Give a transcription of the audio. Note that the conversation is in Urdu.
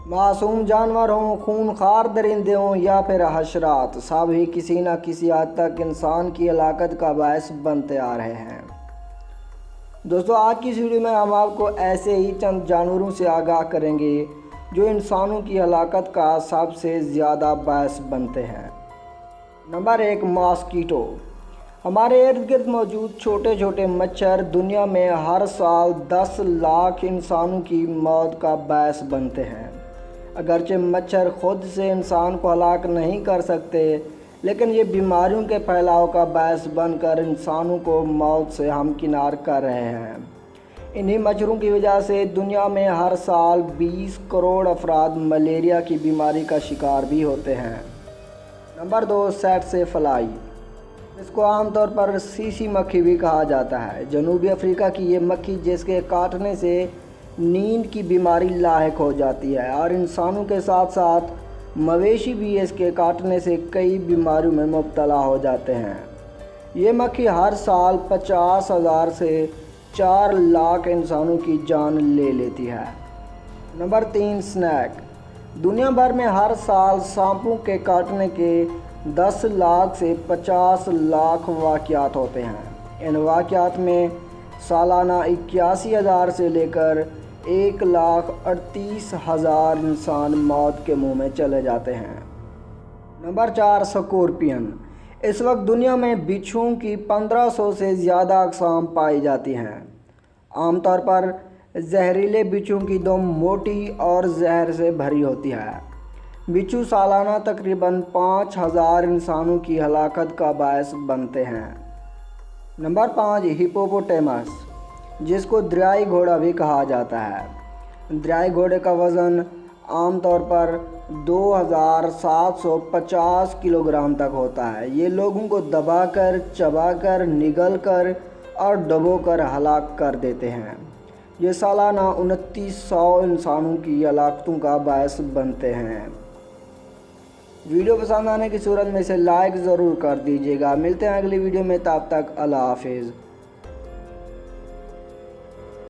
معصوم جانور ہوں، خونخوار درندے ہوں یا پھر حشرات، سب ہی کسی نہ کسی حد تک انسان کی ہلاکت کا باعث بنتے آ رہے ہیں۔ دوستو، آج کی اس ویڈیو میں ہم آپ کو ایسے ہی چند جانوروں سے آگاہ کریں گے جو انسانوں کی ہلاکت کا سب سے زیادہ باعث بنتے ہیں۔ Number 1، mosquito. ہمارے ارد گرد موجود چھوٹے چھوٹے مچھر دنیا میں ہر سال 10 لاکھ انسانوں کی موت کا باعث بنتے ہیں۔ اگرچہ مچھر خود سے انسان کو ہلاک نہیں کر سکتے، لیکن یہ بیماریوں کے پھیلاؤ کا باعث بن کر انسانوں کو موت سے ہمکنار کر رہے ہیں۔ انہی مچھروں کی وجہ سے دنیا میں ہر سال 20 کروڑ افراد ملیریا کی بیماری کا شکار بھی ہوتے ہیں۔ Number 2، سیٹسے fly. اس کو عام طور پر سیسی مکھی بھی کہا جاتا ہے۔ جنوبی افریقہ کی یہ مکھی جس کے کاٹنے سے نیند کی بیماری لاحق ہو جاتی ہے، اور انسانوں کے ساتھ ساتھ مویشی بھی اس کے کاٹنے سے کئی بیماریوں میں مبتلا ہو جاتے ہیں۔ یہ مکھی ہر سال 50,000 سے 4 لاکھ انسانوں کی جان لے لیتی ہے۔ Number 3، snack. دنیا بھر میں ہر سال سانپوں کے کاٹنے کے 10 لاکھ سے 50 لاکھ واقعات ہوتے ہیں۔ ان واقعات میں سالانہ 81,000 سے لے کر 1,38,000 انسان موت کے منہ میں چلے جاتے ہیں۔ نمبر 4، سکورپین۔ اس وقت دنیا میں بچھوؤں کی 1500 سے زیادہ اقسام پائی جاتی ہیں۔ عام طور پر زہریلے بچھوؤں کی دم موٹی اور زہر سے بھری ہوتی ہے۔ بچھو سالانہ تقریباً 5,000 انسانوں کی ہلاکت کا باعث بنتے ہیں۔ نمبر 5، ہپوپوٹیمس، جس کو دریائی گھوڑا بھی کہا جاتا ہے۔ دریائی گھوڑے کا وزن عام طور پر 2,750 کلو گرام تک ہوتا ہے۔ یہ لوگوں کو دبا کر، چبا کر، نگل کر اور ڈبو کر ہلاک کر دیتے ہیں۔ یہ سالانہ 2,900 انسانوں کی ہلاکتوں کا باعث بنتے ہیں۔ ویڈیو پسند آنے کی صورت میں اسے لائک ضرور کر دیجیے گا۔ ملتے ہیں اگلی ویڈیو میں، تب تک اللہ حافظ۔